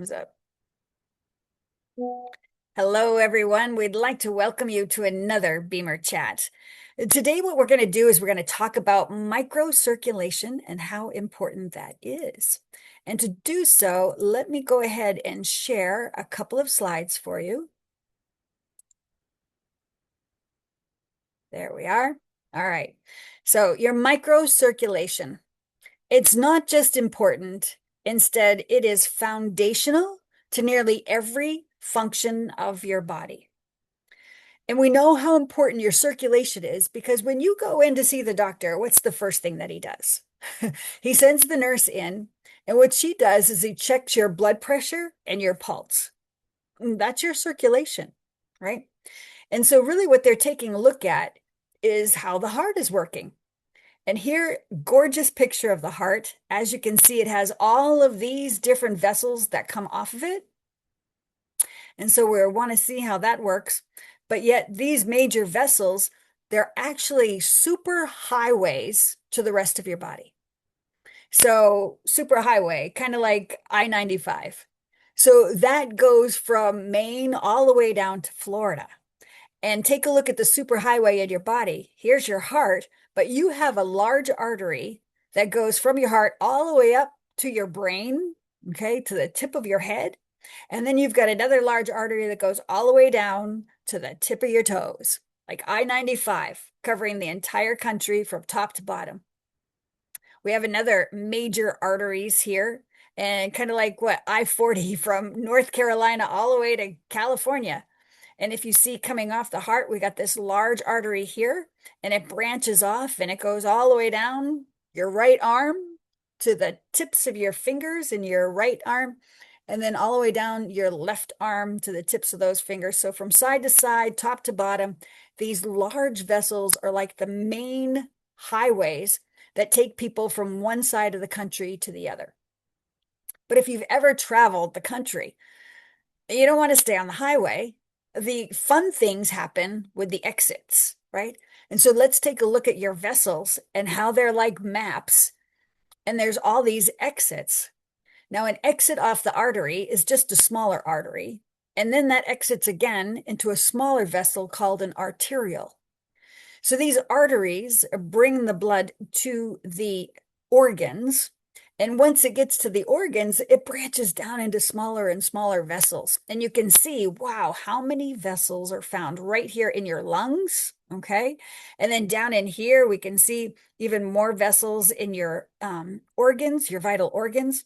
Thumbs up. Hello, everyone. We'd like to welcome you to another Beamer Chat. Today, what we're going to do is we're going to talk about microcirculation and how important that is. And to do so, let me go ahead and share a couple of slides for you. There we are. All right. So your microcirculation, it's not just important. Instead, it is foundational to nearly every function of your body. And we know how important your circulation is because when you go in to see the doctor, what's the first thing that he does? He sends the nurse in, and what she does is he checks your blood pressure and your pulse. That's your circulation, right? And so, really, what they're taking a look at is how the heart is working. And here, gorgeous picture of the heart. As you can see, it has all of these different vessels that come off of it. And so we want to see how that works. But yet these major vessels, they're actually super highways to the rest of your body. So super highway, kind of like I-95. So that goes from Maine all the way down to Florida. And take a look at the superhighway in your body. Here's your heart, but you have a large artery that goes from your heart all the way up to your brain, okay, to the tip of your head. And then you've got another large artery that goes all the way down to the tip of your toes, like I-95, covering the entire country from top to bottom. We have another major arteries here, and kind of like what I-40 from North Carolina all the way to California. And if you see coming off the heart, we got this large artery here, and it branches off and it goes all the way down your right arm to the tips of your fingers in your right arm, and then all the way down your left arm to the tips of those fingers. So from side to side, top to bottom, these large vessels are like the main highways that take people from one side of the country to the other. But if you've ever traveled the country, you don't want to stay on the highway. The fun things happen with the exits, right? And so let's take a look at your vessels and how they're like maps. And there's all these exits. Now, an exit off the artery is just a smaller artery. And then that exits again into a smaller vessel called an arteriole. So these arteries bring the blood to the organs. And once it gets to the organs, it branches down into smaller and smaller vessels. And you can see, wow, how many vessels are found right here in your lungs, okay? And then down in here, we can see even more vessels in your organs, your vital organs,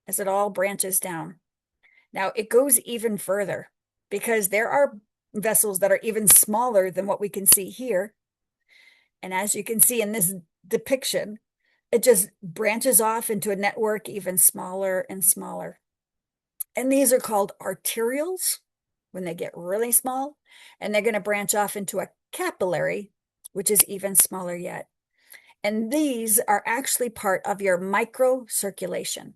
as it all branches down. Now, it goes even further because there are vessels that are even smaller than what we can see here. And as you can see in this depiction, it just branches off into a network even smaller and smaller. And these are called arterioles when they get really small, and they're going to branch off into a capillary, which is even smaller yet. And these are actually part of your microcirculation.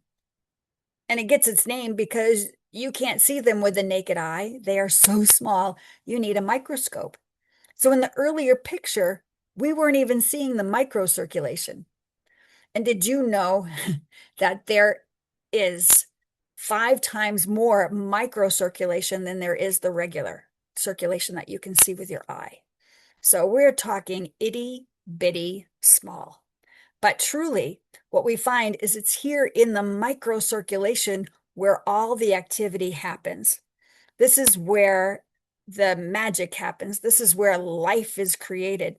And it gets its name because you can't see them with the naked eye. They are so small, you need a microscope. So in the earlier picture, we weren't even seeing the microcirculation. And did you know that there is 5 times more microcirculation than there is the regular circulation that you can see with your eye? So we're talking itty bitty small. But truly, what we find is it's here in the microcirculation where all the activity happens. This is where the magic happens. This is where life is created.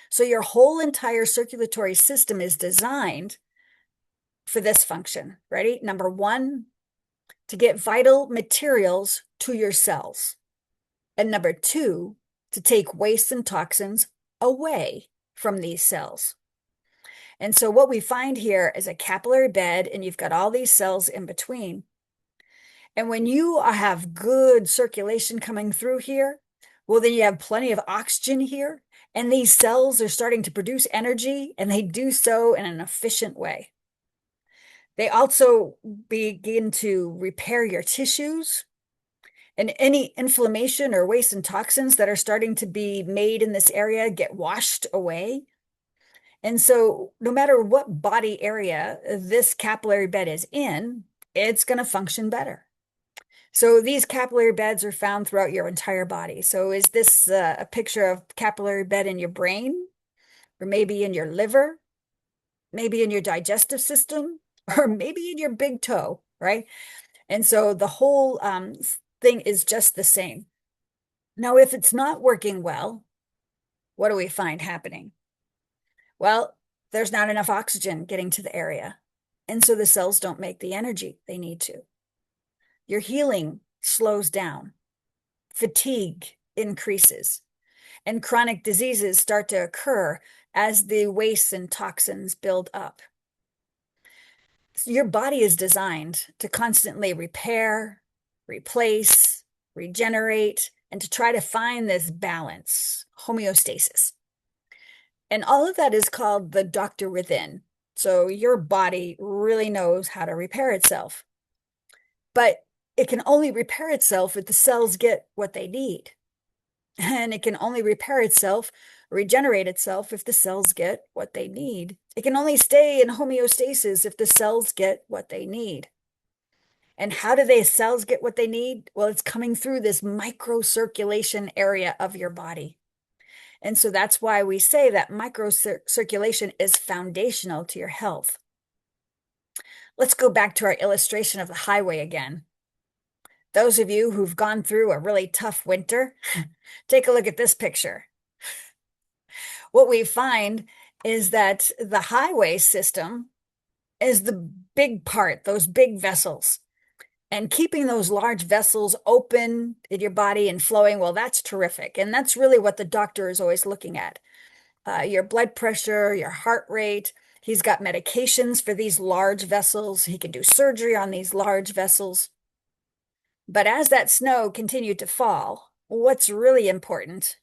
So your whole entire circulatory system is designed for this function. Ready? Number 1, to get vital materials to your cells. And number 2, to take waste and toxins away from these cells. And so what we find here is a capillary bed, and you've got all these cells in between. And when you have good circulation coming through here, well, then you have plenty of oxygen here, and these cells are starting to produce energy, and they do so in an efficient way. They also begin to repair your tissues, and any inflammation or waste and toxins that are starting to be made in this area get washed away. And so no matter what body area this capillary bed is in, it's going to function better. So these capillary beds are found throughout your entire body. So is this a picture of capillary bed in your brain, or maybe in your liver, maybe in your digestive system, or maybe in your big toe, right? And so the whole thing is just the same. Now, if it's not working well, what do we find happening? Well, there's not enough oxygen getting to the area. And so the cells don't make the energy they need to. Your healing slows down, fatigue increases, and chronic diseases start to occur as the wastes and toxins build up. So your body is designed to constantly repair, replace, regenerate, and to try to find this balance, homeostasis. And all of that is called the doctor within. So your body really knows how to repair itself. But it can only repair itself if the cells get what they need. And it can only repair itself, regenerate itself if the cells get what they need. It can only stay in homeostasis if the cells get what they need. And how do the cells get what they need? Well, it's coming through this microcirculation area of your body. And so that's why we say that microcirculation is foundational to your health. Let's go back to our illustration of the highway again. Those of you who've gone through a really tough winter, take a look at this picture. What we find is that the highway system is the big part, those big vessels. And keeping those large vessels open in your body and flowing, well, that's terrific. And that's really what the doctor is always looking at. Your blood pressure, your heart rate. He's got medications for these large vessels. He can do surgery on these large vessels. But as that snow continued to fall, what's really important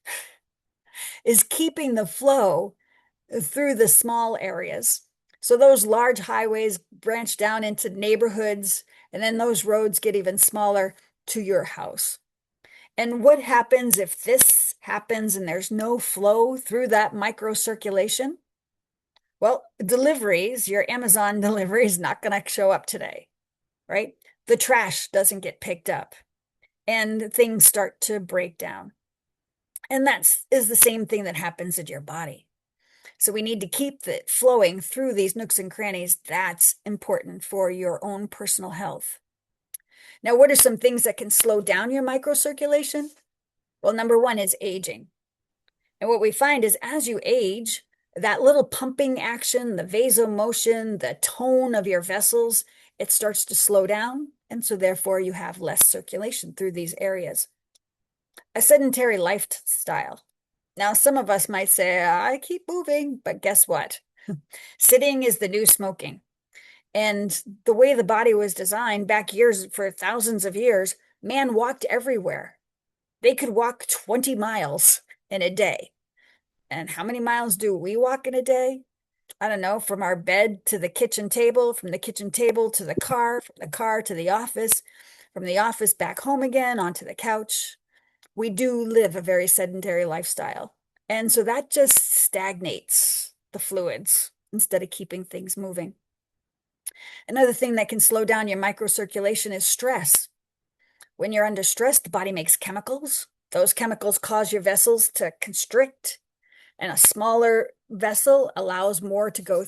is keeping the flow through the small areas. So those large highways branch down into neighborhoods, and then those roads get even smaller to your house. And what happens if this happens and there's no flow through that microcirculation? Well, deliveries, your Amazon delivery is not going to show up today, right? The trash doesn't get picked up and things start to break down. And that is the same thing that happens in your body. So we need to keep it flowing through these nooks and crannies. That's important for your own personal health. Now, what are some things that can slow down your microcirculation? Well, number one is aging. And what we find is as you age, that little pumping action, the vasomotion, the tone of your vessels, it starts to slow down. And so therefore you have less circulation through these areas. A sedentary lifestyle. Now, some of us might say, I keep moving, but guess what? Sitting is the new smoking. And the way the body was designed back years, for thousands of years, man walked everywhere. They could walk 20 miles in a day. And how many miles do we walk in a day? I don't know, from our bed to the kitchen table, from the kitchen table to the car, from the car to the office, from the office back home again onto the couch. We do live a very sedentary lifestyle. And so that just stagnates the fluids instead of keeping things moving. Another thing that can slow down your microcirculation is stress. When you're under stress, the body makes chemicals. Those chemicals cause your vessels to constrict, and a smaller vessel allows more to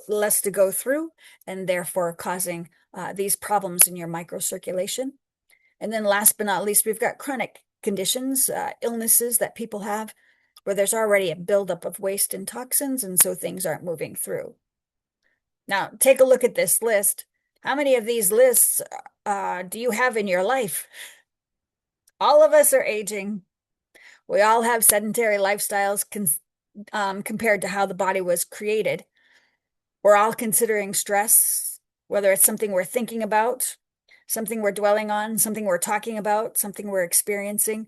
less to go through, and therefore causing these problems in your microcirculation. And then last but not least, we've got chronic conditions, illnesses that people have, where there's already a buildup of waste and toxins, and so things aren't moving through. Now, take a look at this list. How many of these lists do you have in your life? All of us are aging. We all have sedentary lifestyles compared to how the body was created. We're all considering stress, whether it's something we're thinking about, something we're dwelling on, something we're talking about, something we're experiencing.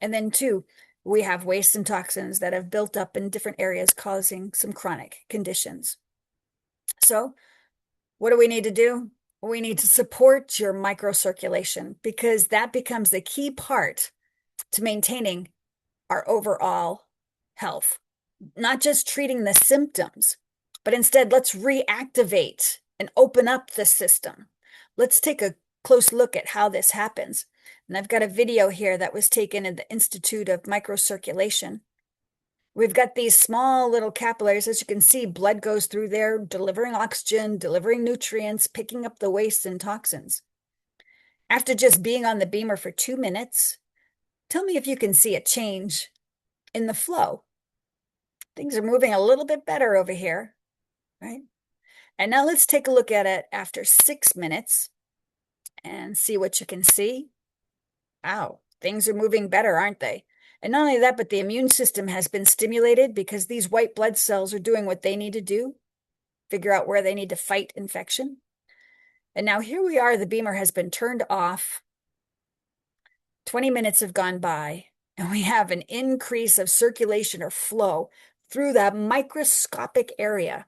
And then two, we have waste and toxins that have built up in different areas causing some chronic conditions. So what do we need to do? We need to support your microcirculation because that becomes the key part to maintaining our overall health. Not just treating the symptoms, but instead let's reactivate and open up the system. let's take a close look at how this happens. And I've got a video here that was taken at the Institute of Microcirculation. We've got these small little capillaries. As you can see, blood goes through there, delivering oxygen, delivering nutrients, picking up the waste and toxins. After just being on the beamer for 2 minutes, tell me if you can see a change in the flow. Things are moving a little bit better over here, right? And now let's take a look at it after 6 minutes and see what you can see. Wow, things are moving better, aren't they? And not only that, but the immune system has been stimulated because these white blood cells are doing what they need to do, figure out where they need to fight infection. And now here we are, the beamer has been turned off. 20 minutes have gone by, and we have an increase of circulation or flow through that microscopic area.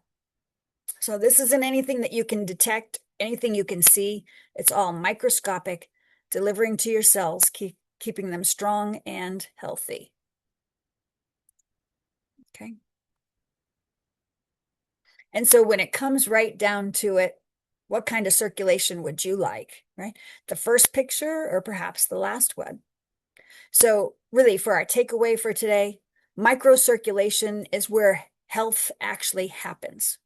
So this isn't anything that you can detect, anything you can see. It's all microscopic, delivering to your cells, keeping them strong and healthy. Okay. And so when it comes right down to it, what kind of circulation would you like, right? The first picture or perhaps the last one? So really, for our takeaway for today, microcirculation is where health actually happens.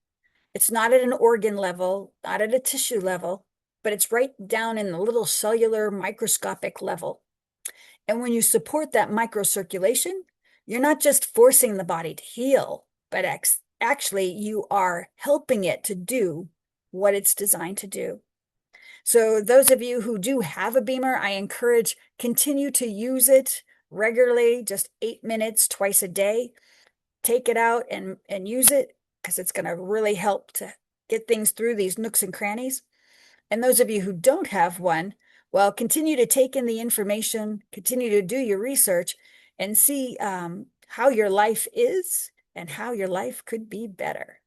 It's not at an organ level, not at a tissue level, but it's right down in the little cellular microscopic level. And when you support that microcirculation, you're not just forcing the body to heal, but actually you are helping it to do what it's designed to do. So those of you who do have a beamer, I encourage continue to use it regularly, just 8 minutes twice a day. Take it out and use it because it's going to really help to get things through these nooks and crannies. And those of you who don't have one, well, continue to take in the information, continue to do your research, and see how your life is and how your life could be better.